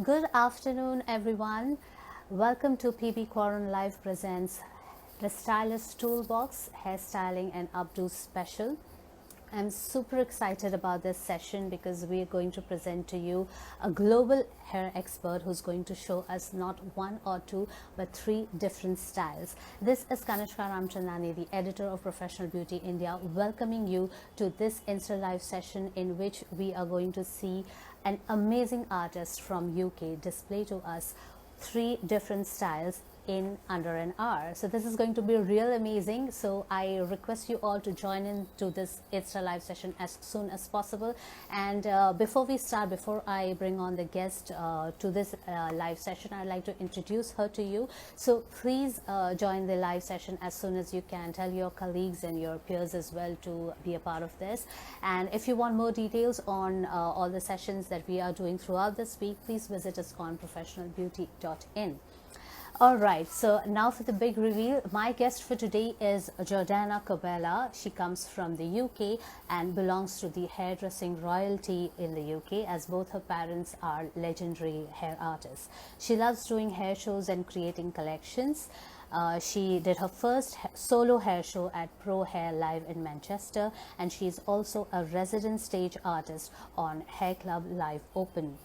Good afternoon, everyone. Welcome to PB Quarren Live presents the Stylist Toolbox Hairstyling and Updo Special. I'm super excited about this session because we are going to present to you a global hair expert who's going to show us not one or two but three different styles. This is Kanishka Ramchandani, the editor of Professional Beauty India, welcoming you to this Insta Live session in which we are going to see an amazing artist from UK display to us three different styles in under an hour. So this is going to be real amazing. So I request you all to join in to this Insta Live session as soon as possible. And before we start, before I bring on the guest to this live session, I'd like to introduce her to you. So please join the live session as soon as you can. Tell your colleagues and your peers as well to be a part of this. And if you want more details on all the sessions that we are doing throughout this week, please visit us on professionalbeauty.in. All right, so now for the big reveal. My guest for today is Jordanna Cobella. She comes from the UK and belongs to the hairdressing royalty in the UK, as both her parents are legendary hair artists. She loves doing hair shows and creating collections. She did her first solo hair show at Pro Hair Live in Manchester, and she is also a resident stage artist on Hair Club Live Open.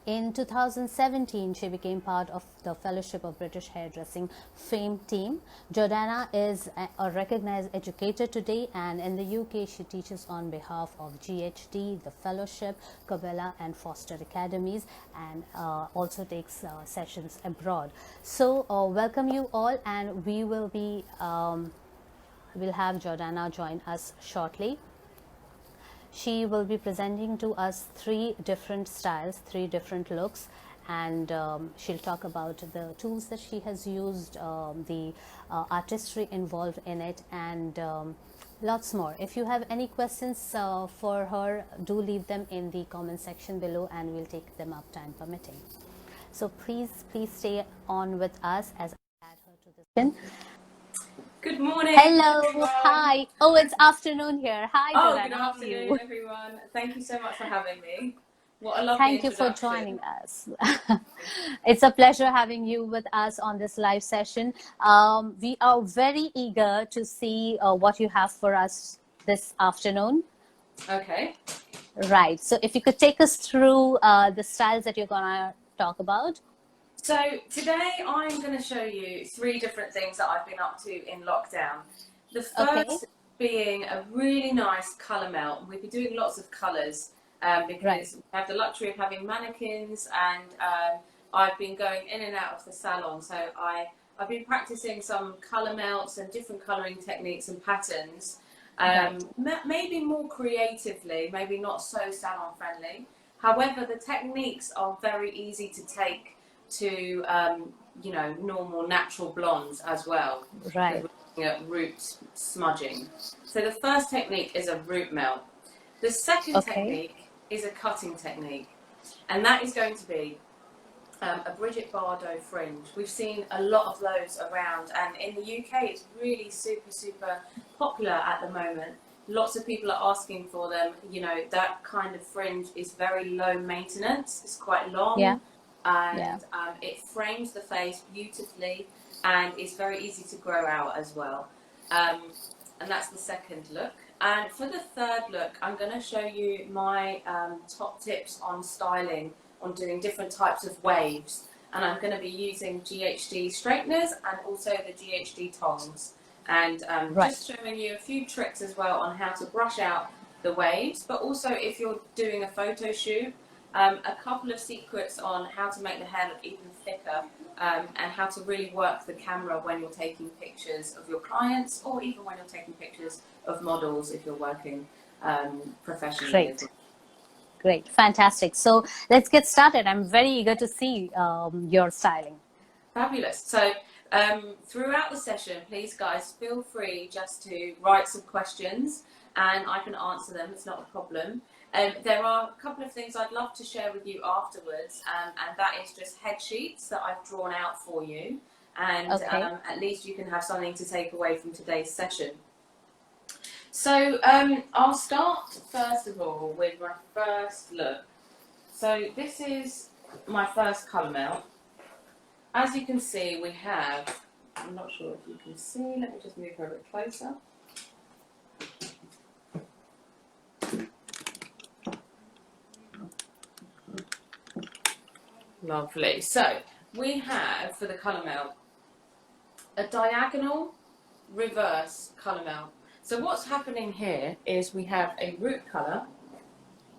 In 2017, she became part of the Fellowship of British Hairdressing Fame team. Jordanna is a recognized educator today, and in the UK, she teaches on behalf of GHD, the Fellowship, Cobella and Foster Academies, and also takes sessions abroad. So welcome you all, and we will be we'll have Jordanna join us shortly. She will be presenting to us three different styles, three different looks, and she'll talk about the tools that she has used, the artistry involved in it, and lots more. If you have any questions for her, do leave them in the comment section below and we'll take them up time permitting. So please stay on with us as I add her to the session. Good morning. Hello, everyone. hi. Oh, it's afternoon here. Hi, Jordanna. Good afternoon, everyone. Thank you so much for having me. What a lovely Thank you for joining us. It's a pleasure having you with us on this live session. We are very eager to see what you have for us this afternoon. Okay. Right. So if you could take us through the styles that you're going to talk about. So today I'm going to show you three different things that I've been up to in lockdown. The first being a really nice colour melt. We've been doing lots of colours because we have the luxury of having mannequins, and I've been going in and out of the salon. So I've been practicing some colour melts and different colouring techniques and patterns, maybe more creatively, maybe not so salon friendly. However, the techniques are very easy to take to you know, normal natural blondes as well. Right. We're looking at root smudging. So the first technique is a root melt. The second technique is a cutting technique, and that is going to be a Brigitte Bardot fringe. We've seen a lot of those around, and in the UK it's really super popular at the moment. Lots of people are asking for them. You know, that kind of fringe is very low maintenance. It's quite long. And it frames the face beautifully and is very easy to grow out as well. And that's the second look. And for the third look, I'm going to show you my top tips on styling, on doing different types of waves. And I'm going to be using GHD straighteners and also the GHD tongs. And just showing you a few tricks as well on how to brush out the waves. But also if you're doing a photo shoot, a couple of secrets on how to make the hair look even thicker, and how to really work the camera when you're taking pictures of your clients, or even when you're taking pictures of models if you're working professionally. Great, fantastic. So let's get started. I'm very eager to see your styling. Fabulous. So throughout the session, please guys, feel free just to write some questions and I can answer them. It's not a problem. There are a couple of things I'd love to share with you afterwards, and that is just head sheets that I've drawn out for you, and at least you can have something to take away from today's session. So I'll start first of all with my first look. So this is my first colour melt, as you can see, we have, I'm not sure if you can see, let me just move her a bit closer. Lovely. So we have, for the colour melt, a diagonal reverse colour melt. So what's happening here is we have a root colour,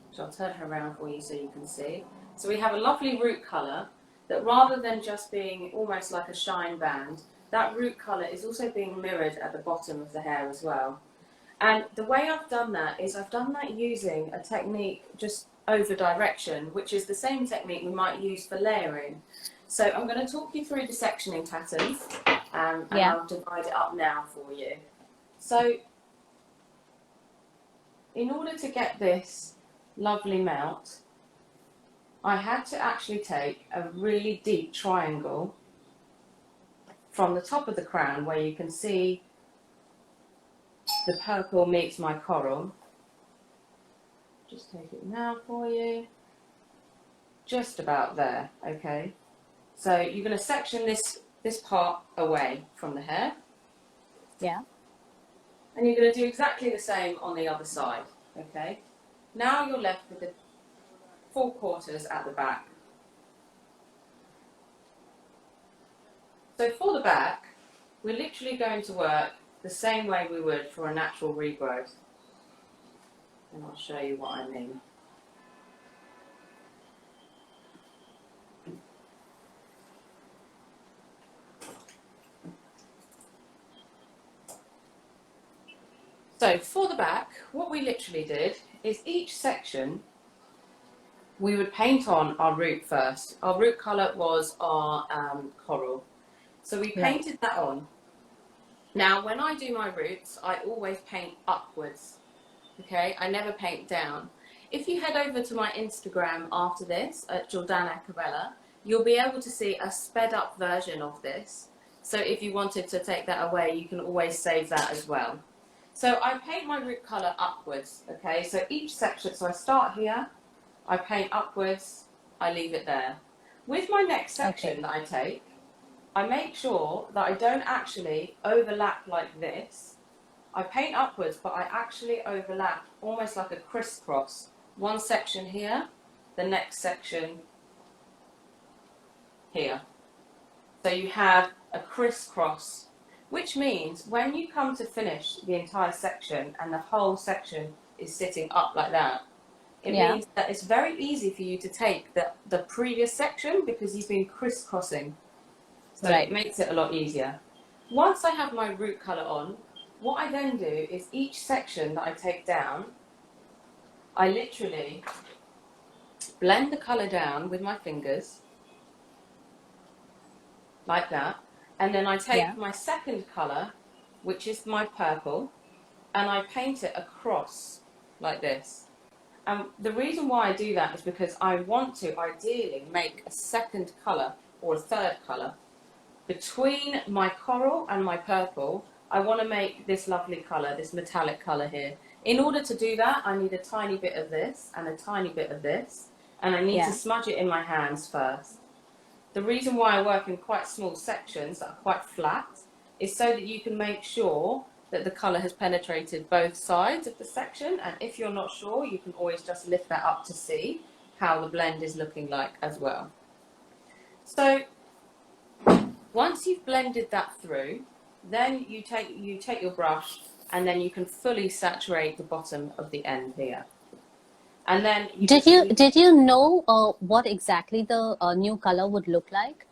which I'll turn her around for you so you can see. So we have a lovely root colour that, rather than just being almost like a shine band, that root colour is also being mirrored at the bottom of the hair as well. And the way I've done that is I've done that using a technique just over direction, which is the same technique we might use for layering. So I'm going to talk you through the sectioning patterns, and I'll divide it up now for you. So in order to get this lovely melt, I had to actually take a really deep triangle from the top of the crown, where you can see the purple meets my coral. Just take it now for you. Just about there, okay? So you're going to section this part away from the hair. Yeah. And you're going to do exactly the same on the other side, okay? Now you're left with the 4/4 at the back. So for the back, we're literally going to work the same way we would for a natural regrowth. And I'll show you what I mean. So for the back, what we literally did is each section we would paint on our root first. Our root colour was our coral. So we painted that on. Now when I do my roots, I always paint upwards. Okay, I never paint down. If you head over to my Instagram after this, at Jordanna Cobella, you'll be able to see a sped up version of this. So if you wanted to take that away, you can always save that as well. So I paint my root colour upwards, okay? So each section, so I start here, I paint upwards, I leave it there. With my next section that I take, I make sure that I don't actually overlap like this. I paint upwards, but I actually overlap almost like a crisscross. One section here, the next section here. So you have a crisscross, which means when you come to finish the entire section and the whole section is sitting up like that, it means that it's very easy for you to take the previous section because you've been crisscrossing. So it makes it a lot easier. Once I have my root colour on, what I then do is each section that I take down, I literally blend the colour down with my fingers, like that, and then I take my second colour, which is my purple, and I paint it across like this. And the reason why I do that is because I want to ideally make a second colour or a third colour. Between my coral and my purple, I want to make this lovely colour, this metallic colour here. In order to do that, I need a tiny bit of this and a tiny bit of this, and I need to smudge it in my hands first. The reason why I work in quite small sections that are quite flat is so that you can make sure that the colour has penetrated both sides of the section, and if you're not sure, you can always just lift that up to see how the blend is looking like as well. So once you've blended that through, then you take your brush and then you can fully saturate the bottom of the end here. And then did you know what exactly the new color would look like?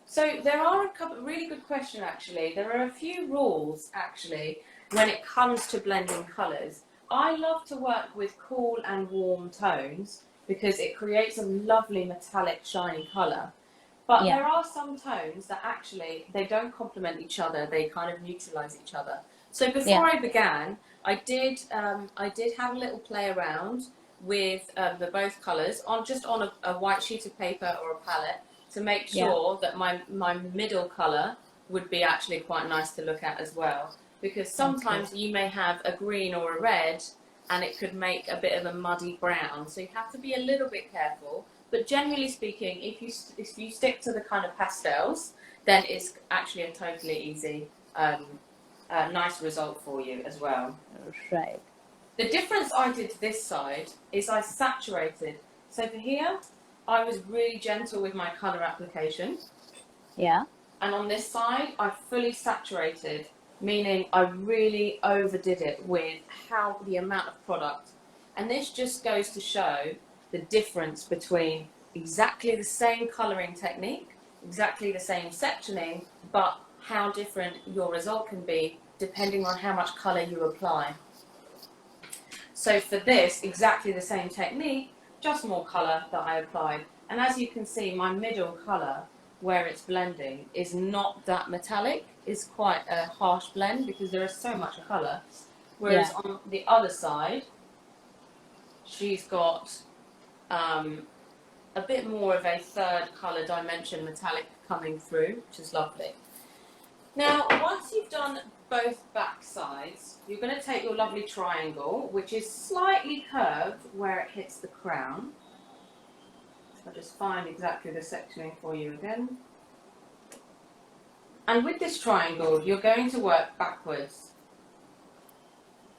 So there are a couple, really good question actually. There are a few rules actually when it comes to blending colours. I love to work with cool and warm tones because it creates a lovely metallic shiny colour. But there are some tones that actually, they don't complement each other, they kind of neutralise each other. So before I began, I did have a little play around with the both colours on a white sheet of paper or a palette to make sure that my middle colour would be actually quite nice to look at as well. Because sometimes you may have a green or a red and it could make a bit of a muddy brown. So you have to be a little bit careful. But generally speaking, if you stick to the kind of pastels, then it's actually a totally easy, nice result for you as well. Right. The difference I did to this side is I saturated. So for here, I was really gentle with my colour application. Yeah. And on this side, I fully saturated, meaning I really overdid it with the amount of product. And this just goes to show the difference between exactly the same colouring technique, exactly the same sectioning, but how different your result can be depending on how much colour you apply. So for this, exactly the same technique, just more colour that I applied. And as you can see, my middle colour, where it's blending, is not that metallic. It's quite a harsh blend because there is so much colour. Whereas on the other side, she's got a bit more of a third colour dimension metallic coming through, which is lovely. Now, once you've done both back sides, you're going to take your lovely triangle, which is slightly curved where it hits the crown. I'll just find exactly the sectioning for you again. And with this triangle, you're going to work backwards.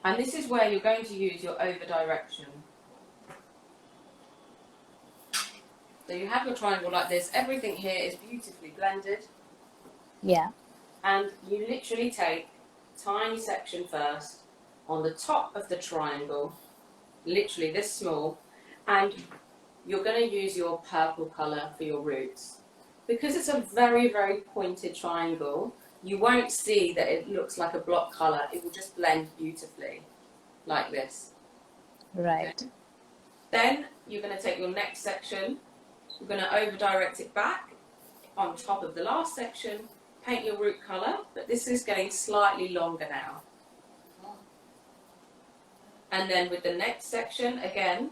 And this is where you're going to use your over direction. So you have your triangle like this. Everything here is beautifully blended. Yeah. And you literally take a tiny section first on the top of the triangle, literally this small, and you're going to use your purple colour for your roots. Because it's a very, very pointed triangle, you won't see that it looks like a block colour. It will just blend beautifully, like this. Right. Okay? Then you're going to take your next section, you're going to over-direct it back on top of the last section, paint your root colour, but this is getting slightly longer now. And then with the next section, again,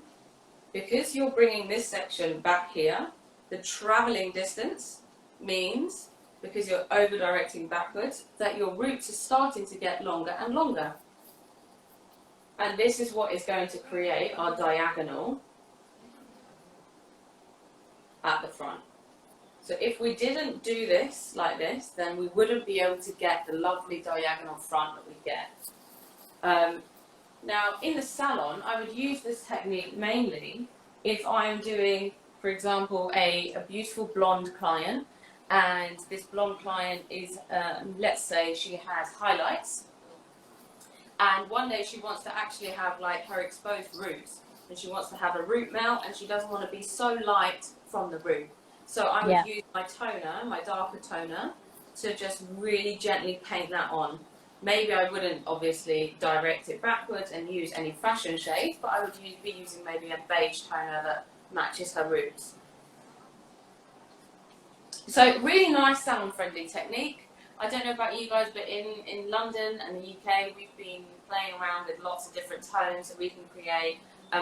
because you're bringing this section back here, the travelling distance means, because you're over-directing backwards, that your roots are starting to get longer and longer. And this is what is going to create our diagonal at the front. So if we didn't do this like this, then we wouldn't be able to get the lovely diagonal front that we get. Now, in the salon, I would use this technique mainly if I'm doing, for example, a beautiful blonde client, and this blonde client is, let's say she has highlights, and one day she wants to actually have like her exposed roots, and she wants to have a root melt, and she doesn't want to be so light from the root. So I would use my toner, my darker toner, to just really gently paint that on. Maybe I wouldn't obviously direct it backwards and use any fashion shades, but I would be using maybe a beige toner that matches her roots. So really nice salon friendly technique. I don't know about you guys, but in London and the UK, we've been playing around with lots of different tones that we can create.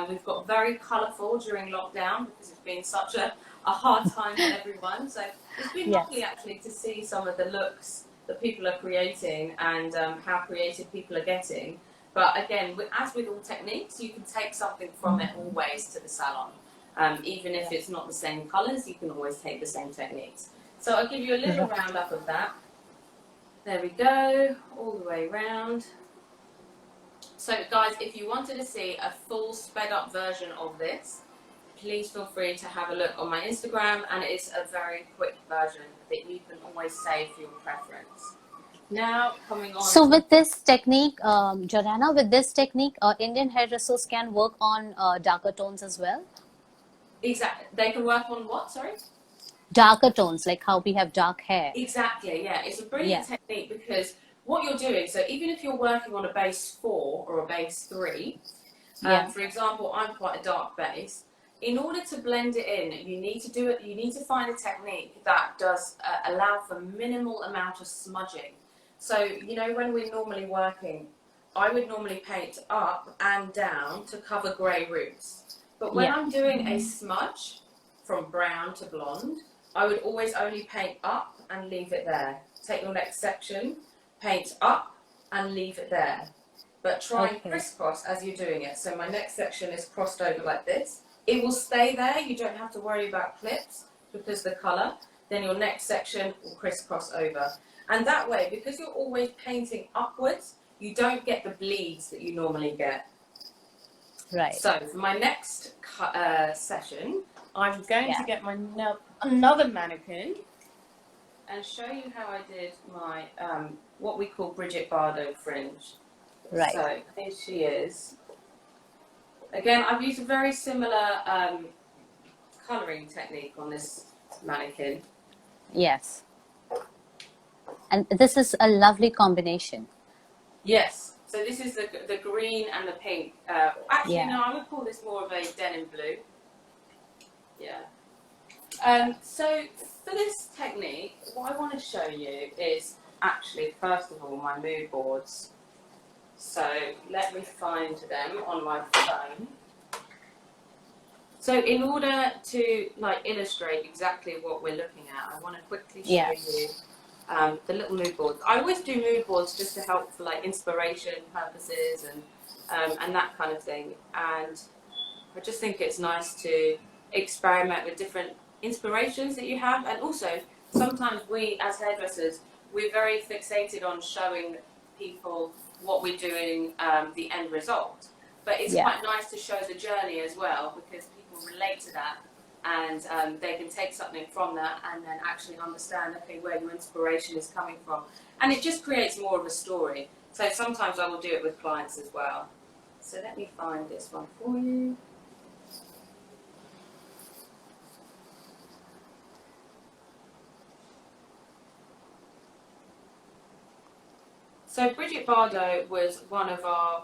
We've got very colourful during lockdown because it's been such a hard time for everyone. So it's been lovely actually to see some of the looks that people are creating and how creative people are getting. But again, as with all techniques, you can take something from it always to the salon. Even if it's not the same colours, you can always take the same techniques. So I'll give you a little roundup of that. There we go, all the way round. So guys, if you wanted to see a full sped up version of this, please feel free to have a look on my Instagram, and it's a very quick version that you can always save for your preference. Now, coming on. So with this technique, Jordanna, with this technique, Indian hairdressers can work on darker tones as well? Exactly. They can work on what, sorry? Darker tones, like how we have dark hair. Exactly, yeah. It's a brilliant technique because what you're doing, so even if you're working on a base 4 or a base 3, for example, I'm quite a dark base. In order to blend it in, you need to find a technique that does allow for minimal amount of smudging. So, you know, when we're normally working, I would normally paint up and down to cover grey roots. But when I'm doing a smudge from brown to blonde, I would always only paint up and leave it there. Take your next section, paint up and leave it there. But try and crisscross as you're doing it. So my next section is crossed over like this. it will stay there. You don't have to worry about clips because the colour. Then your next section will crisscross over. And that way, because you're always painting upwards, you don't get the bleeds that you normally get. Right. So for my next session, I'm going to get my another mannequin and show you how I did my what we call Brigitte Bardot fringe. Right. So here she is. Again, I've used a very similar colouring technique on this mannequin. Yes. And this is a lovely combination. Yes. So this is the green and the pink. Actually, no, I would call this more of a denim blue. Yeah. So for this technique, what I want to show you is actually, first of all, my mood boards. So let me find them on my phone. So in order to illustrate exactly what we're looking at, I want to quickly show you the little mood boards. I always do mood boards just to help for inspiration purposes and that kind of thing. And I just think it's nice to experiment with different inspirations that you have. And also, sometimes we as hairdressers, we're very fixated on showing people what we're doing, the end result. But it's quite nice to show the journey as well, because people relate to that, and they can take something from that and then actually understand, okay, where your inspiration is coming from. And it just creates more of a story. So sometimes I will do it with clients as well. So let me find this one for you. So Brigitte Bardot was one of our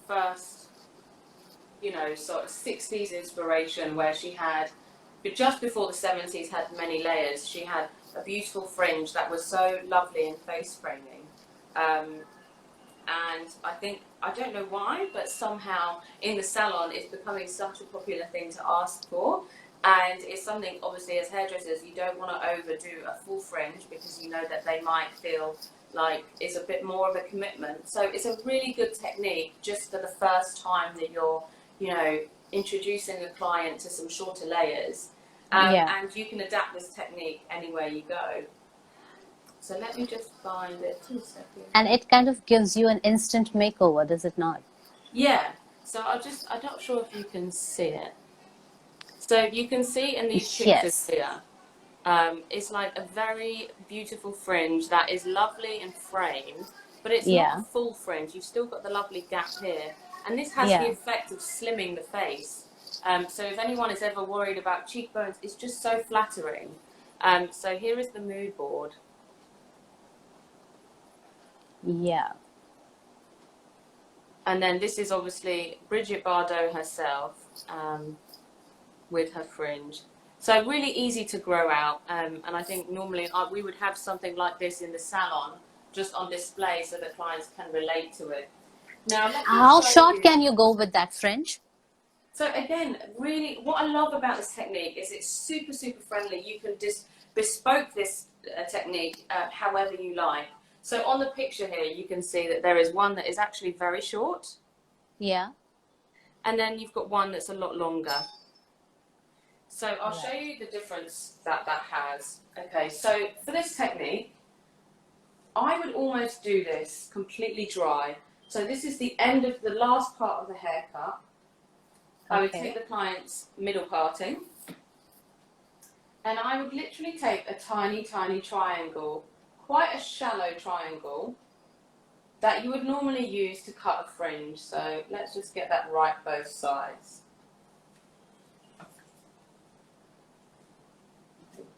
first, sort of 60s inspiration, where she had, just before the 70s had many layers, she had a beautiful fringe that was so lovely in face framing. And I don't know why, but somehow in the salon it's becoming such a popular thing to ask for. And it's something, obviously, as hairdressers, you don't want to overdo a full fringe, because you know that they might feel like it's a bit more of a commitment. So it's a really good technique just for the first time that you're, introducing a client to some shorter layers. And you can adapt this technique anywhere you go. So let me just find it. 2 seconds. And it kind of gives you an instant makeover, does it not? Yeah. So I'm not sure if you can see it. So you can see in these pictures here, it's like a very beautiful fringe that is lovely and framed, but it's not a full fringe. You've still got the lovely gap here. And this has the effect of slimming the face. So if anyone is ever worried about cheekbones, it's just so flattering. So here is the mood board. Yeah. And then this is obviously Brigitte Bardot herself, with her fringe. So really easy to grow out, and I think normally we would have something like this in the salon, just on display, so that clients can relate to it. Now, how short can you go with that fringe? So again, really, what I love about this technique is it's super, super friendly. You can just bespoke this technique however you like. So on the picture here, you can see that there is one that is actually very short. Yeah. And then you've got one that's a lot longer. So I'll show you the difference that has. Okay, so for this technique, I would almost do this completely dry. So this is the end of the last part of the haircut. I would take the client's middle parting, and I would literally take a tiny, tiny triangle, quite a shallow triangle, that you would normally use to cut a fringe. So let's just get that right both sides.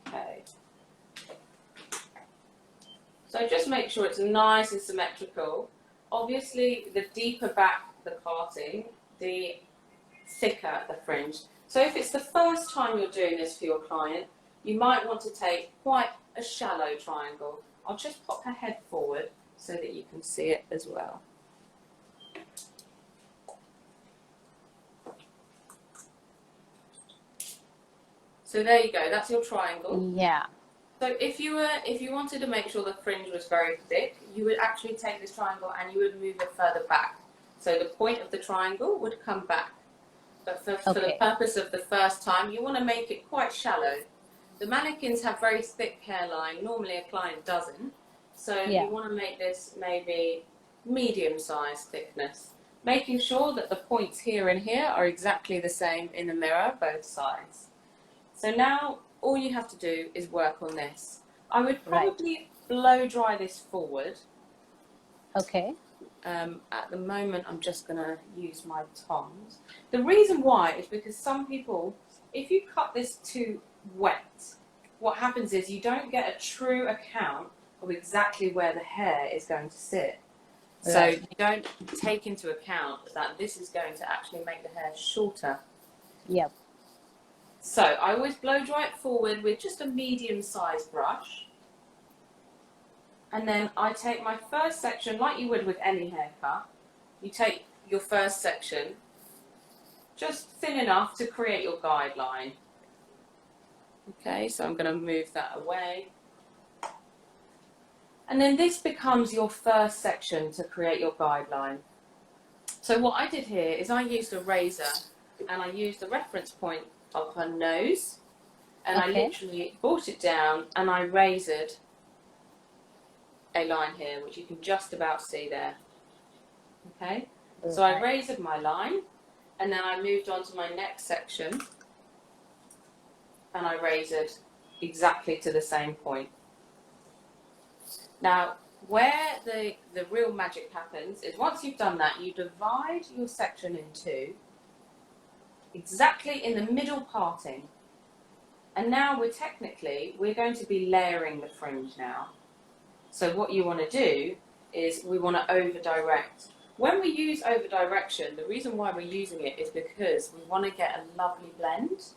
Okay. So just make sure it's nice and symmetrical. Obviously, the deeper back the parting, the thicker the fringe. So if it's the first time you're doing this for your client, you might want to take quite a shallow triangle. I'll just pop her head forward so that you can see it as well. So there you go, that's your triangle. Yeah. So if you wanted to make sure the fringe was very thick, you would actually take this triangle and you would move it further back. So the point of the triangle would come back. but for the purpose of the first time, you want to make it quite shallow. The mannequins have very thick hairline. Normally a client doesn't. So you want to make this maybe medium-sized thickness, making sure that the points here and here are exactly the same in the mirror, both sides. So now all you have to do is work on this. I would probably blow dry this forward. Okay. At the moment, I'm just going to use my tongs. The reason why is because some people, if you cut this too wet, what happens is you don't get a true account of exactly where the hair is going to sit. So you don't take into account that this is going to actually make the hair shorter. Yep. So I always blow dry it forward with just a medium-sized brush. And then I take my first section, like you would with any haircut. You take your first section, just thin enough to create your guideline. Okay, so I'm going to move that away. And then this becomes your first section to create your guideline. So what I did here is I used a razor and I used the reference point of her nose. And I literally brought it down and I razored a line here, which you can just about see there. Okay, so I razored my line and then I moved on to my next section and I razored exactly to the same point. Now, where the real magic happens is once you've done that, you divide your section in two, exactly in the middle parting. And now we're going to be layering the fringe now. So what you want to do is we want to over direct. When we use over direction, the reason why we're using it is because we want to get a lovely blend.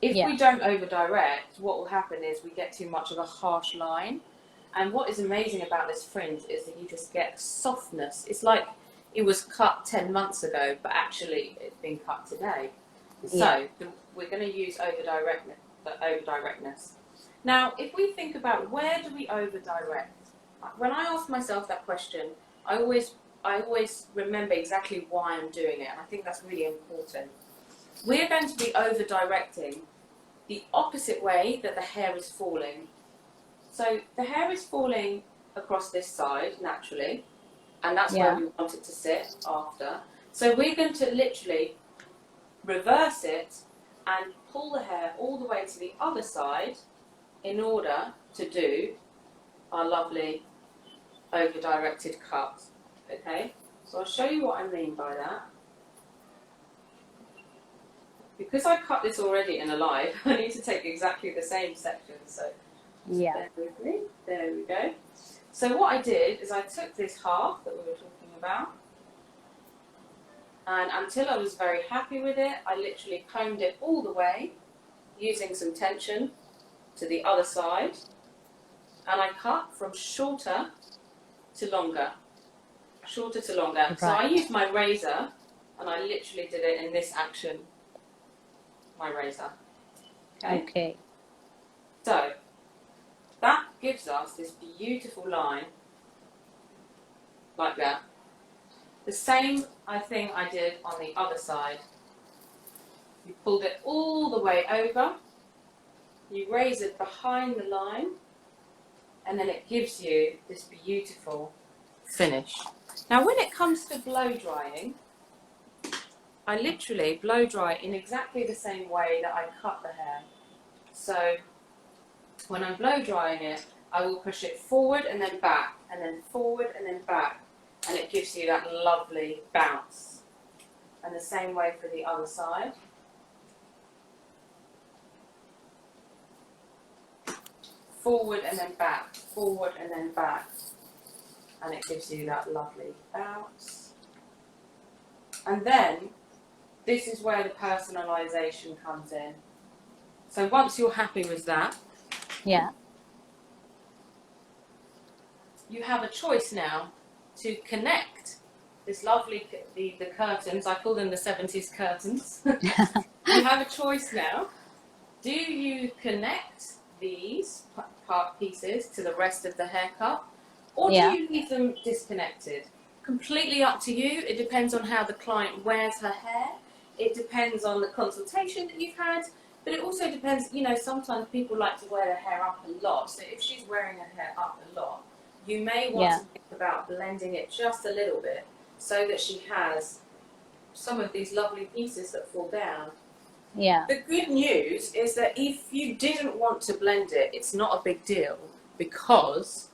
If we don't over direct, what will happen is we get too much of a harsh line. And what is amazing about this fringe is that you just get softness. It's like it was cut 10 months ago, but actually it's been cut today. So we're going to use over directness. Now, if we think about where do we over direct? When I ask myself that question, I always remember exactly why I'm doing it, and I think that's really important. We're going to be over directing the opposite way that the hair is falling. So the hair is falling across this side naturally, and that's where we want it to sit after. So we're going to literally reverse it and pull the hair all the way to the other side in order to do our lovely over-directed cut. Okay, so I'll show you what I mean by that. Because I cut this already in a live, I need to take exactly the same section. So bear with me. There we go. So what I did is I took this half that we were talking about, and until I was very happy with it, I literally combed it all the way using some tension to the other side, and I cut from shorter to longer. Shorter to longer. Right. So I used my razor and I literally did it in this action. My razor. Okay. So that gives us this beautiful line like that. The same thing I did on the other side. You pulled it all the way over, you razored behind the line, and then it gives you this beautiful finish. Now when it comes to blow drying, I literally blow dry in exactly the same way that I cut the hair. So when I'm blow drying it, I will push it forward and then back, and then forward and then back, and it gives you that lovely bounce. And the same way for the other side. Forward and then back, forward and then back, and it gives you that lovely bounce. And then this is where the personalization comes in. So once you're happy with that, you have a choice now to connect this lovely, the curtains, I call them the 70s curtains. You have a choice now. Do you connect these part pieces to the rest of the haircut, or do you leave them disconnected? Completely up to you. It depends on how the client wears her hair. it depends on the consultation that you've had, but it also depends, you know, sometimes people like to wear their hair up a lot. So if she's wearing her hair up a lot, you may want to think about blending it just a little bit so that she has some of these lovely pieces that fall down. Yeah. The good news is that if you didn't want to blend it, it's not a big deal, because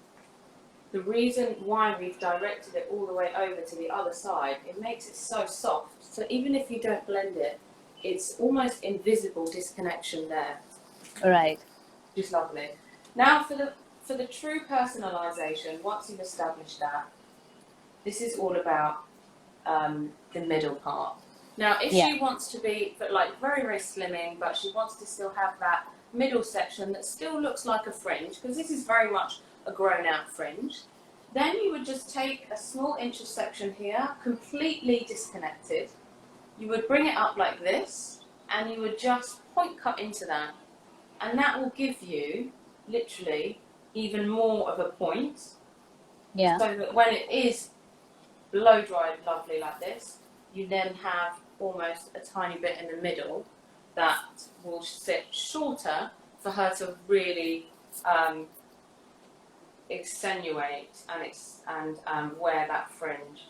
the reason why we've directed it all the way over to the other side, it makes it so soft. So even if you don't blend it, it's almost invisible disconnection there. Right. Just lovely. Now for the true personalization, once you've established that, this is all about the middle part. Now, if she wants to be like very, very slimming, but she wants to still have that middle section that still looks like a fringe, because this is very much a grown-out fringe, then you would just take a small inch of section here, completely disconnected. You would bring it up like this, and you would just point cut into that. And that will give you, literally, even more of a point. Yeah. So that when it is blow-dried lovely like this, you then have almost a tiny bit in the middle that will sit shorter for her to really accentuate and wear that fringe.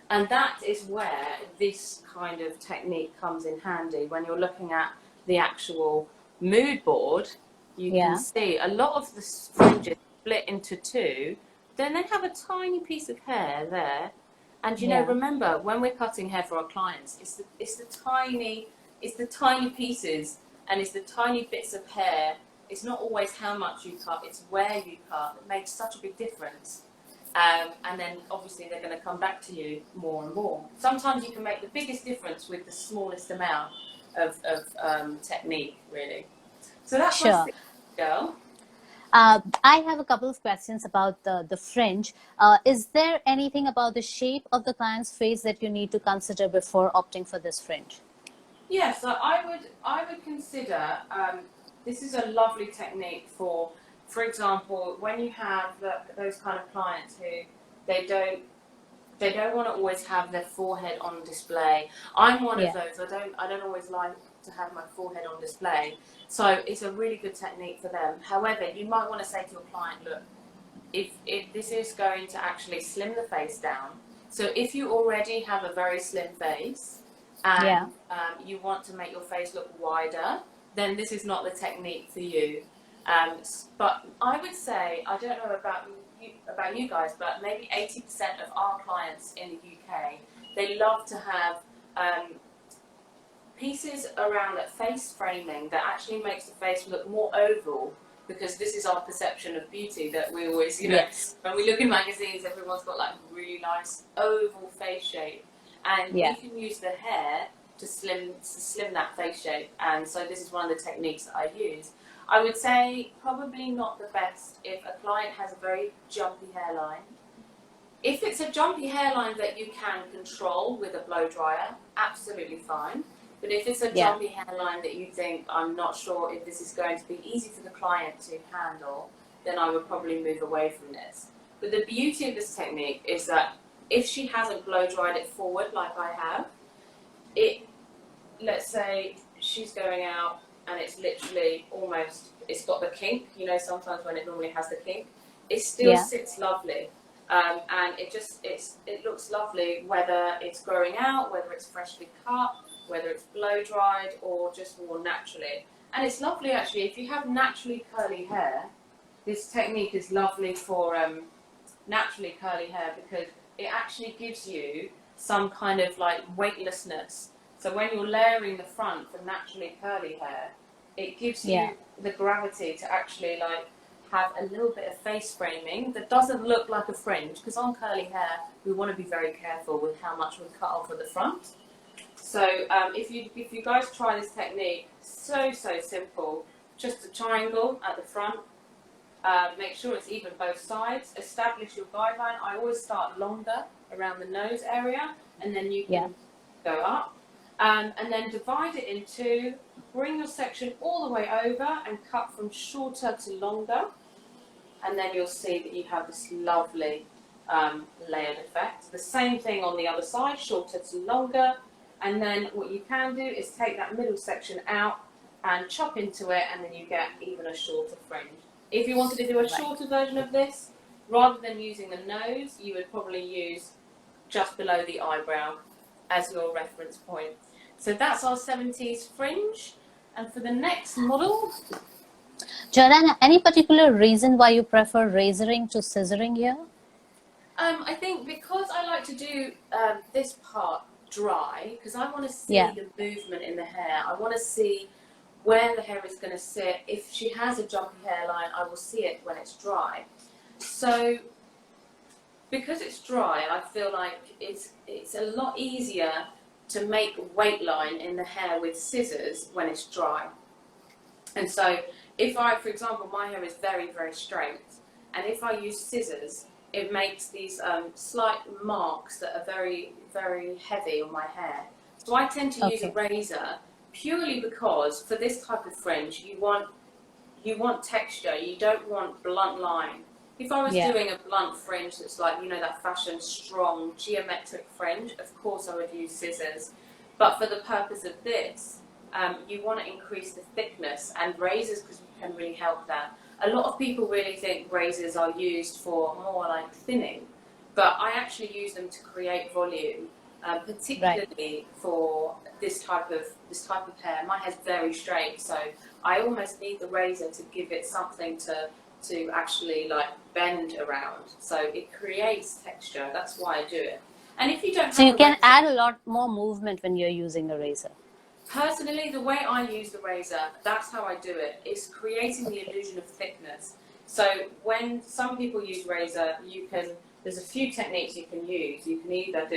And that is where this kind of technique comes in handy. When you're looking at the actual mood board, you can see a lot of the fringes split into two. Then they have a tiny piece of hair there. And you know, remember, when we're cutting hair for our clients, it's the tiny pieces, and it's the tiny bits of hair. It's not always how much you cut, it's where you cut. It makes such a big difference. And then obviously they're going to come back to you more and more. Sometimes you can make the biggest difference with the smallest amount of technique, really. So that's my girl. I have a couple of questions about the fringe. Is there anything about the shape of the client's face that you need to consider before opting for this fringe? Yes, so I would consider, this is a lovely technique for example, when you have those kind of clients who they don't want to always have their forehead on display. I'm one of those. I don't always like to have my forehead on display. So it's a really good technique for them. However, you might want to say to your client, look, if this is going to actually slim the face down, so if you already have a very slim face and you want to make your face look wider, then this is not the technique for you. But I would say, I don't know about you guys, but maybe 80% of our clients in the UK, they love to have pieces around that face framing that actually makes the face look more oval, because this is our perception of beauty, that we always, you know, when we look in magazines, everyone's got like really nice oval face shape, and you can use the hair to slim that face shape. And so this is one of the techniques that I use. I would say probably not the best if a client has a very jumpy hairline. If it's a jumpy hairline that you can control with a blow dryer, absolutely fine. But if it's a jumpy hairline that you think, I'm not sure if this is going to be easy for the client to handle, then I would probably move away from this. But the beauty of this technique is that if she hasn't blow dried it forward like I have, let's say she's going out and it's literally almost, it's got the kink, you know, sometimes when it normally has the kink, it still sits lovely. And it looks lovely whether it's growing out, whether it's freshly cut, whether it's blow dried or just worn naturally. And it's lovely actually, if you have naturally curly hair, this technique is lovely for naturally curly hair, because it actually gives you some kind of like weightlessness. So when you're layering the front for naturally curly hair, it gives you the gravity to actually like have a little bit of face framing that doesn't look like a fringe, because on curly hair we want to be very careful with how much we cut off at the front. So if you guys try this technique, so simple, just a triangle at the front, make sure it's even both sides, establish your guideline. I always start longer around the nose area, and then you can go up, and then divide it in two, bring your section all the way over and cut from shorter to longer, and then you'll see that you have this lovely layered effect. The same thing on the other side, shorter to longer, And then what you can do is take that middle section out and chop into it, and then you get even a shorter fringe. If you wanted to do a shorter version of this, rather than using the nose, you would probably use just below the eyebrow as your reference point. So that's our 70s fringe. And for the next model... Jordanna, any particular reason why you prefer razoring to scissoring here? I think because I like to do this part dry, because I want to see the movement in the hair. I want to see where the hair is going to sit. If she has a jumpy hairline, I will see it when it's dry. So because it's dry, I feel like it's a lot easier to make weight line in the hair with scissors when it's dry. And so if I, for example, my hair is very, very straight, and if I use scissors, it makes these slight marks that are very, very heavy on my hair. So I tend to use a razor purely because for this type of fringe, you want texture. You don't want blunt line. If I was doing a blunt fringe that's like, you know, that fashion strong geometric fringe, of course I would use scissors. But for the purpose of this, you want to increase the thickness, and razors can really help that. A lot of people really think razors are used for more like thinning, but I actually use them to create volume, particularly for this type of hair. My hair's very straight, so I almost need the razor to give it something to actually like bend around. So it creates texture. That's why I do it. And if you don't, so you can add a lot more movement when you're using a razor. Personally, the way I use the razor, that's how I do it. It's creating the illusion of thickness. So when some people use razor, there's a few techniques you can use. You can either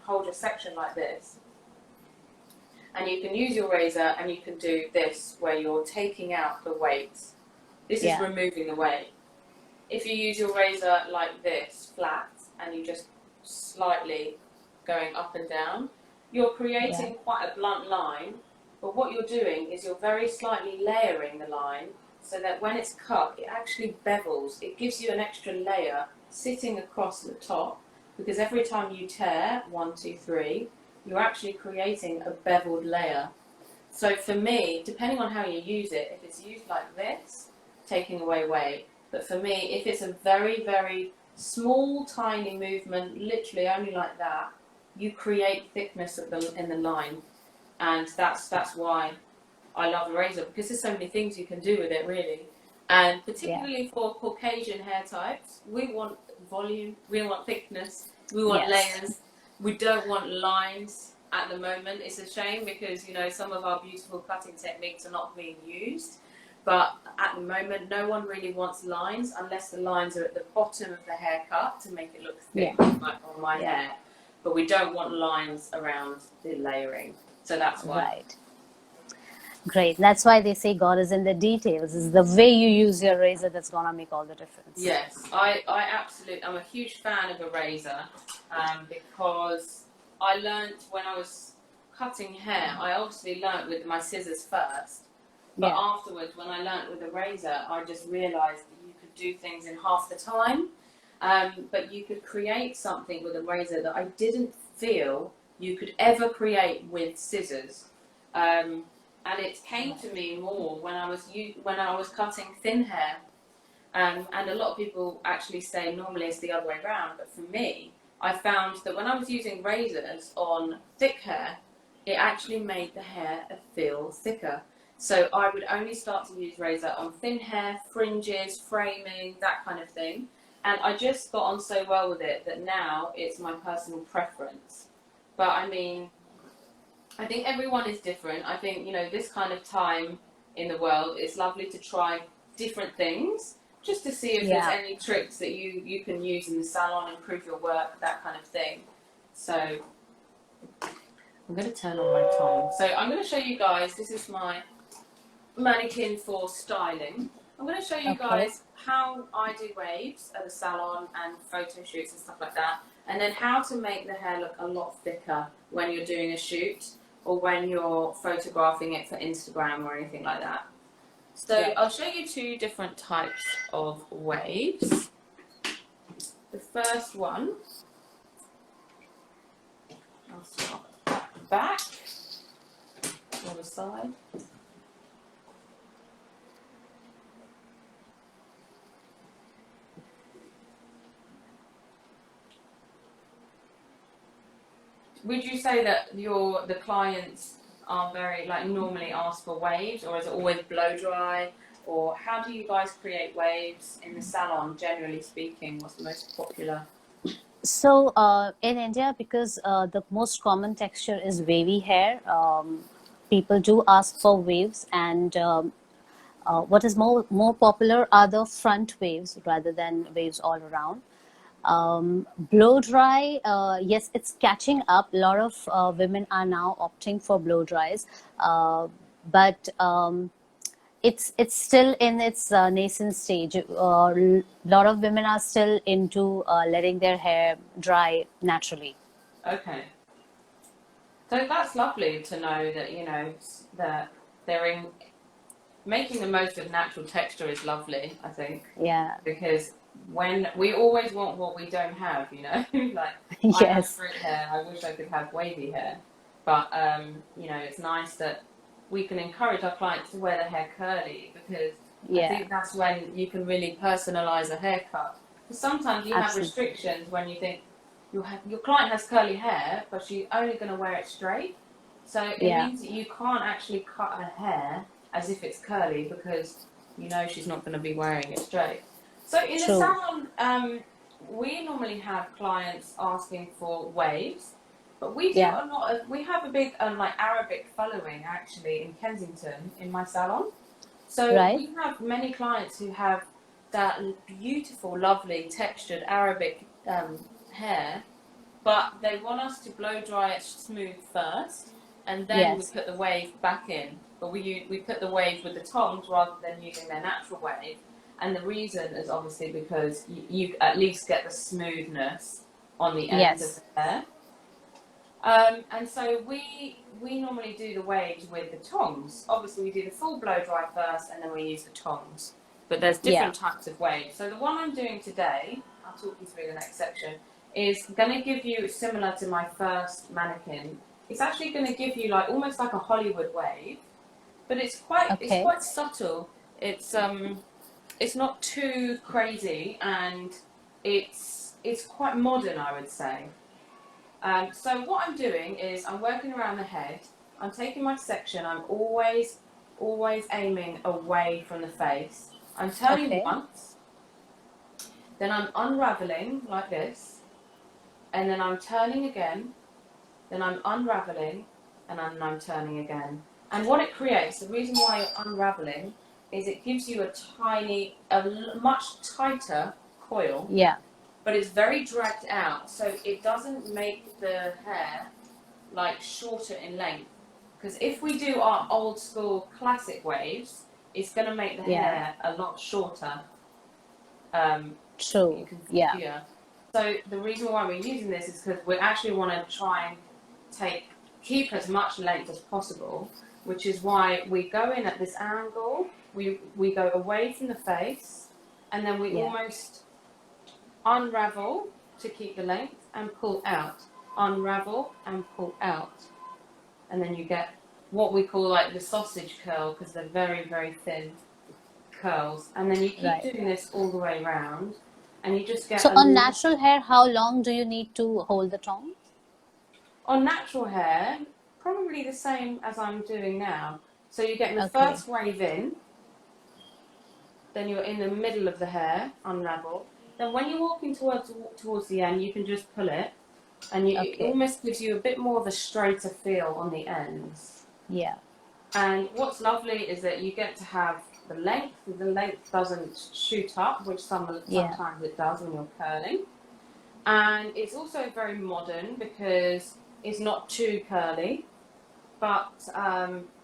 hold your section like this, and you can use your razor, and you can do this where you're taking out the weight. This is removing the weight. If you use your razor like this, flat, and you just slightly going up and down, you're creating quite a blunt line, but what you're doing is you're very slightly layering the line so that when it's cut, it actually bevels. It gives you an extra layer sitting across the top, because every time you tear, 1, 2, 3, you're actually creating a beveled layer. So for me, depending on how you use it, if it's used like this, taking away weight, but for me, if it's a very, very small, tiny movement, literally only like that, you create thickness in the line, and that's why I love a razor, because there's so many things you can do with it, really. And particularly for Caucasian hair types, we want volume, we want thickness, we want layers. We don't want lines at the moment. It's a shame because, you know, some of our beautiful cutting techniques are not being used. But at the moment, no one really wants lines unless the lines are at the bottom of the haircut to make it look thick, like on my hair. But we don't want lines around the layering. So that's why. Right. Great. That's why they say God is in the details. It's the way you use your razor that's going to make all the difference. Yes, I'm a huge fan of a razor because I learned when I was cutting hair, I obviously learnt with my scissors first. But afterwards, when I learnt with a razor, I just realised that you could do things in half the time. But you could create something with a razor that I didn't feel you could ever create with scissors. And it came to me more when I was cutting thin hair. And a lot of people actually say normally it's the other way around. But for me, I found that when I was using razors on thick hair, it actually made the hair feel thicker. So I would only start to use razor on thin hair, fringes, framing, that kind of thing. And I just got on so well with it that now it's my personal preference. But I mean, I think everyone is different. I think, you know, this kind of time in the world, it's lovely to try different things just to see if there's any tricks that you can use in the salon, improve your work, that kind of thing. So I'm going to turn on my time. So I'm going to show you guys, this is my mannequin for styling. I'm going to show you guys how I do waves at the salon and photo shoots and stuff like that, and then how to make the hair look a lot thicker when you're doing a shoot or when you're photographing it for Instagram or anything like that. So I'll show you two different types of waves. The first one, I'll start. back or the side. Would you say that the clients are very, like, normally ask for waves, or is it always blow dry? Or how do you guys create waves in the salon, generally speaking? What's the most popular? So in India, because the most common texture is wavy hair, people do ask for waves, and what is more popular are the front waves rather than waves all around. Blow dry, yes, it's catching up. A lot of women are now opting for blow dries, but it's still in its nascent stage. A lot of women are still into letting their hair dry naturally. Okay. So that's lovely to know that, that they're in making the most of natural texture is lovely, I think. Yeah. Because when we always want what we don't have, like I have Yes. straight hair, I wish I could have wavy hair. But, it's nice that we can encourage our clients to wear their hair curly, because I think that's when you can really personalize a haircut. Because sometimes you have restrictions when you think your client has curly hair, but she's only going to wear it straight. So it means that you can't actually cut her hair as if it's curly, because she's not going to be wearing it straight. So in the salon, we normally have clients asking for waves, but we do a lot of, we have a big like Arabic following actually in Kensington in my salon. So we have many clients who have that beautiful, lovely, textured Arabic hair, but they want us to blow dry it smooth first, and then we put the wave back in. But we put the wave with the tongs rather than using their natural wave. And the reason is obviously because you at least get the smoothness on the ends of the hair. And so we normally do the waves with the tongs. Obviously, we do the full blow dry first, and then we use the tongs. But there's different types of waves. So the one I'm doing today, I'll talk you through the next section, is going to give you, similar to my first mannequin, it's actually going to give you like almost like a Hollywood wave, but it's quite subtle. It's not too crazy, and it's quite modern, I would say. So what I'm doing is I'm working around the head. I'm taking my section. I'm always aiming away from the face. I'm turning once, then I'm unraveling like this, and then I'm turning again, then I'm unraveling, and then I'm turning again. And what it creates, the reason why you're unraveling, is it gives you a much tighter coil. Yeah. But it's very dragged out, so it doesn't make the hair like shorter in length. Because if we do our old school classic waves, it's going to make the hair a lot shorter. True. Yeah. So the reason why we're using this is because we actually want to try and keep as much length as possible, which is why we go in at this angle, we go away from the face, and then we almost unravel to keep the length and pull out. Unravel and pull out. And then you get what we call like the sausage curl, because they're very, very thin curls. And then you keep doing this all the way around, and you just get... So on natural hair, how long do you need to hold the tongs? On natural hair, probably the same as I'm doing now. So you're getting the first wave in, then you're in the middle of the hair, unravel. Then when you're walking towards the end, you can just pull it, and it almost gives you a bit more of a straighter feel on the ends. Yeah. And what's lovely is that you get to have the length. The length doesn't shoot up, which sometimes it does when you're curling. And it's also very modern because it's not too curly, but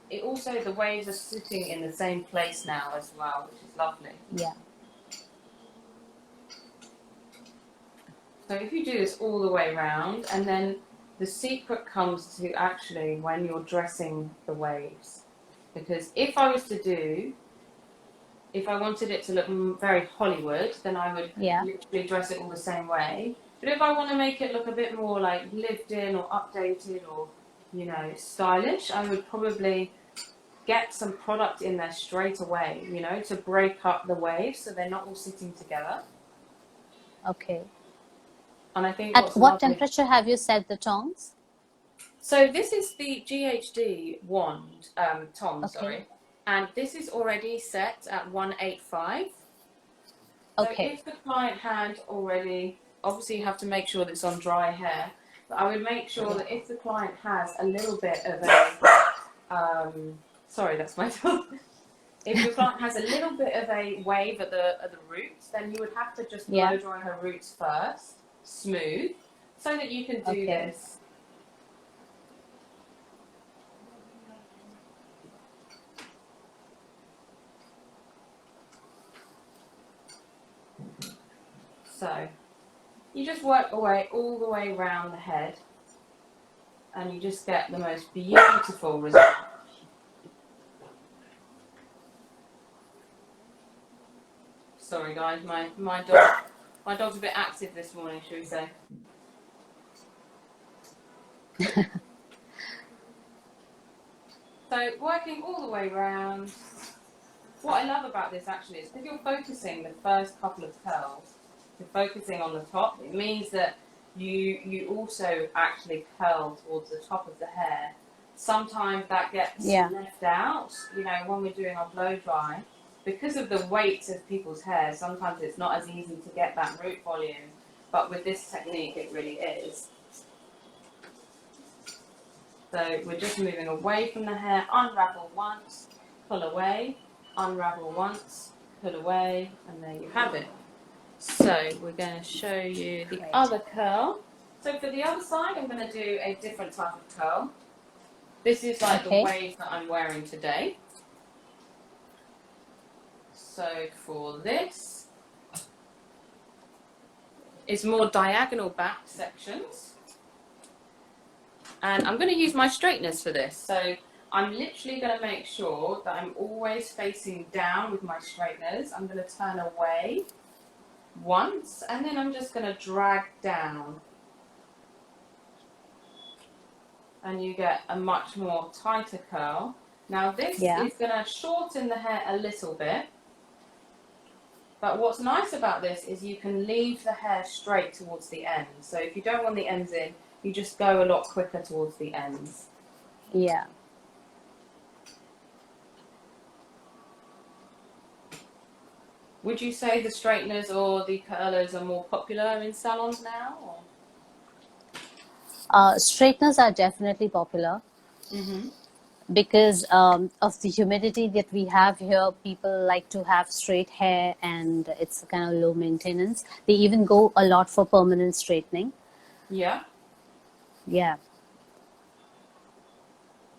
it also, the waves are sitting in the same place now as well, which is lovely. Yeah. So if you do this all the way around, and then the secret comes to actually when you're dressing the waves. Because if I wanted it to look very Hollywood, then I would literally dress it all the same way. But if I want to make it look a bit more like lived in or updated or you know, stylish, I would probably get some product in there straight away, you know, to break up the waves so they're not all sitting together. Okay. And I think At what's what lovely. temperature have you set the tongs? So this is the GHD wand, Tom, Okay. sorry. And this is already set at 185. So Okay. if the client had already, obviously you have to make sure that it's on dry hair, but I would make sure that if the client has a little bit of a, sorry, that's my dog. If your client has a little bit of a wave at the roots, then you would have to just blow dry her roots first, smooth, so that you can do this. So you just work away all the way around the head, and you just get the most beautiful result. Sorry guys, my dog's a bit active this morning, should we say. So working all the way around. What I love about this actually is because you're focusing the first couple of curls, you're focusing on the top, it means that you also actually curl towards the top of the hair. Sometimes that gets left out, you know, when we're doing our blow dry. Because of the weight of people's hair, sometimes it's not as easy to get that root volume, but with this technique it really is. So we're just moving away from the hair, unravel once, pull away, unravel once, pull away, and there you have it. So we're going to show you the other curl. So for the other side, I'm going to do a different type of curl. This is like the wave that I'm wearing today. So for this, it's more diagonal back sections. And I'm going to use my straighteners for this. So I'm literally going to make sure that I'm always facing down with my straighteners. I'm going to turn away once, and then I'm just going to drag down. And you get a much more tighter curl. Now this is going to shorten the hair a little bit. But what's nice about this is you can leave the hair straight towards the ends. So if you don't want the ends in, you just go a lot quicker towards the ends. Yeah. Would you say the straighteners or the curlers are more popular in salons now? Or? Straighteners are definitely popular. Because of the humidity that we have here, people like to have straight hair and it's kind of low maintenance. They even go a lot for permanent straightening. Yeah. Yeah.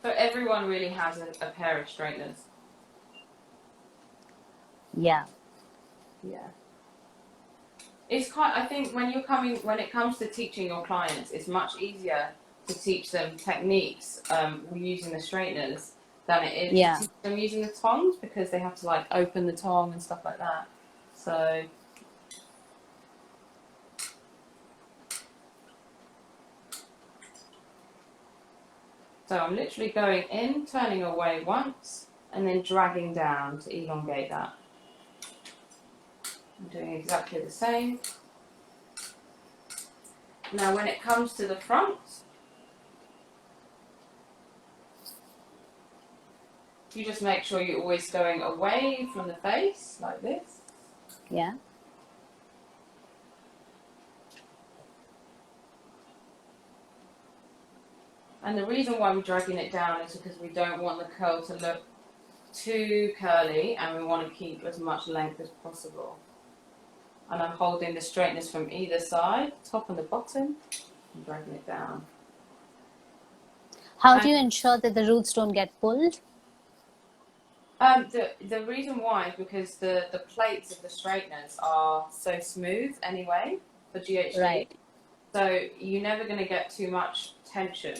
So everyone really has a pair of straighteners. Yeah. Yeah. It's quite, I think when it comes to teaching your clients, it's much easier to teach them techniques using the straighteners than it is to teach them using the tongs, because they have to like open the tong and stuff like that. So I'm literally going in, turning away once, and then dragging down to elongate that. I'm doing exactly the same. Now when it comes to the front, you just make sure you're always going away from the face, like this. Yeah. And the reason why we're dragging it down is because we don't want the curl to look too curly, and we want to keep as much length as possible. And I'm holding the straighteners from either side, top and the bottom, and dragging it down. How do you ensure that the roots don't get pulled? The reason why is because the plates of the straighteners are so smooth anyway for GHD. Right. So you're never going to get too much tension.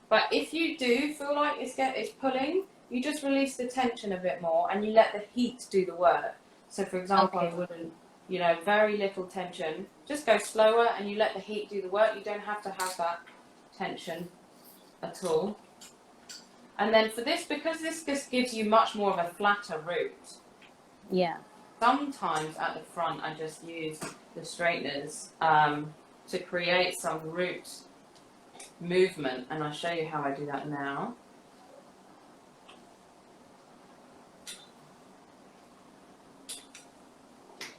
But if you do feel like it's pulling, you just release the tension a bit more and you let the heat do the work. So for example, I wouldn't, you know, very little tension. Just go slower and you let the heat do the work. You don't have to have that tension. at all. And then for this, because this just gives you much more of a flatter root. Yeah. Sometimes at the front, I just use the straighteners to create some root movement, and I'll show you how I do that now.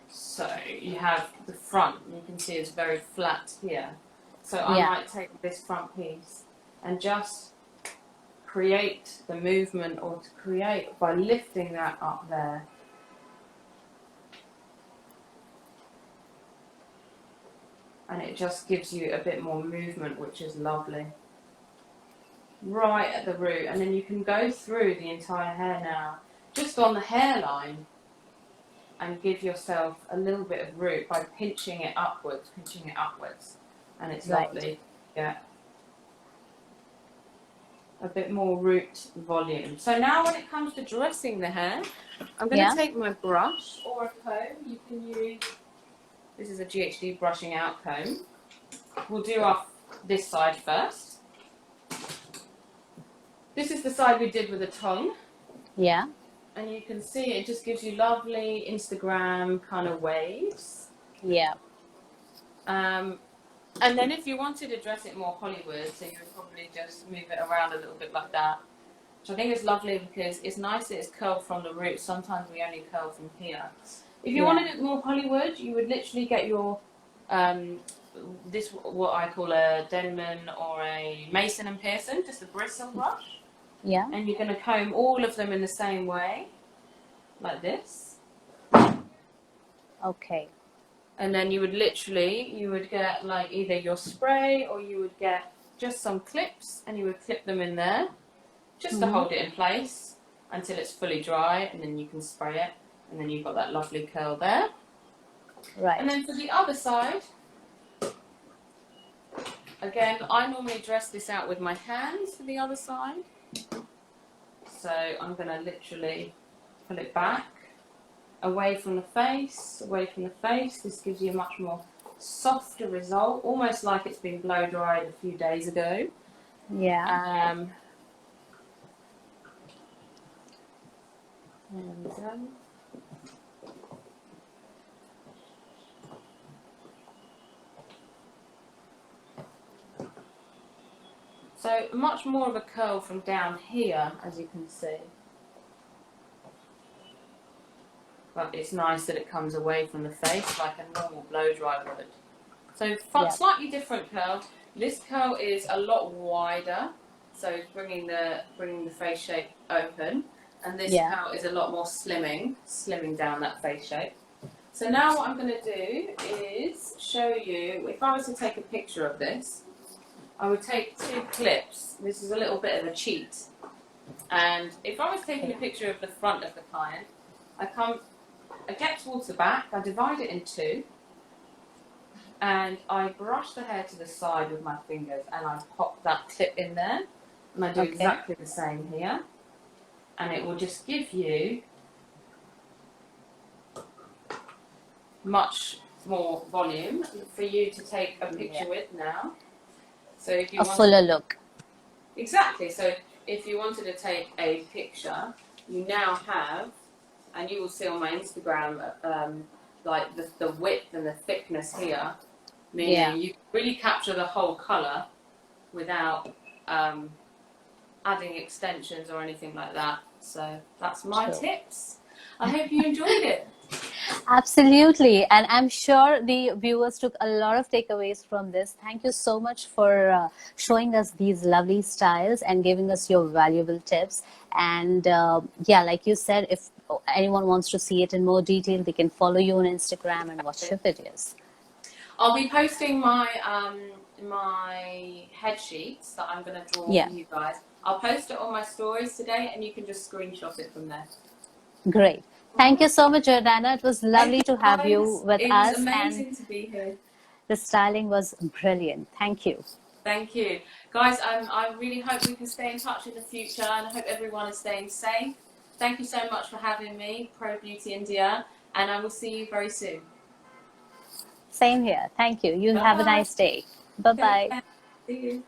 So you have the front, and you can see it's very flat here. So I might take this front piece and just create the movement, or to create by lifting that up there. And it just gives you a bit more movement, which is lovely. Right at the root, and then you can go through the entire hair now, just on the hairline, and give yourself a little bit of root by pinching it upwards, and it's lovely. Yeah. A bit more root volume. So now when it comes to dressing the hair, I'm going to take my brush or a comb. You can use, this is a GHD brushing out comb. We'll do this side first. This is the side we did with the tongue. Yeah. And you can see it just gives you lovely Instagram kind of waves. Yeah. And then if you wanted to dress it more Hollywood, so you would probably just move it around a little bit like that. Which I think is lovely because it's nice that it's curled from the root. Sometimes we only curl from here. If you wanted it more Hollywood, you would literally get your, this what I call a Denman or a Mason and Pearson, just a bristle brush. Yeah. And you're going to comb all of them in the same way, like this. Okay. And then you would get like either your spray, or you would get just some clips, and you would clip them in there just to hold it in place until it's fully dry, and then you can spray it, and then you've got that lovely curl there. Right. And then for the other side, again, I normally dress this out with my hands for the other side. So I'm going to literally pull it back, away from the face, This gives you a much more softer result, almost like it's been blow dried a few days ago. Yeah. There we go. So much more of a curl from down here, as you can see. But it's nice that it comes away from the face like a normal blow dry would. So slightly different curl. This curl is a lot wider, so it's bringing the face shape open, and this curl is a lot more slimming down that face shape. So now what I'm going to do is show you, if I was to take a picture of this, I would take 2 clips. This is a little bit of a cheat. And if I was taking a picture of the front of the client, I get towards the back, I divide it in 2, and I brush the hair to the side with my fingers, and I pop that clip in there, and I do exactly the same here, and it will just give you much more volume for you to take a picture with now. So if you a fuller look. Exactly. So if you wanted to take a picture, you now have, and you will see on my Instagram, like the width and the thickness here, meaning you really capture the whole colour without adding extensions or anything like that. So that's my tips. I hope you enjoyed it. Absolutely, and I'm sure the viewers took a lot of takeaways from this. Thank you so much for showing us these lovely styles and giving us your valuable tips. And like you said, if anyone wants to see it in more detail, they can follow you on Instagram and watch your videos. I'll be posting my my head sheets that I'm going to draw for you guys. I'll post it on my stories today, and you can just screenshot it from there. Great. Thank you so much, Jordanna. It was lovely to have you with us. It was amazing to be here. The styling was brilliant. Thank you. Thank you. Guys, I really hope we can stay in touch in the future, and I hope everyone is staying safe. Thank you so much for having me, Pro Beauty India, and I will see you very soon. Same here. Thank you. You have a nice day. Bye-bye. See you.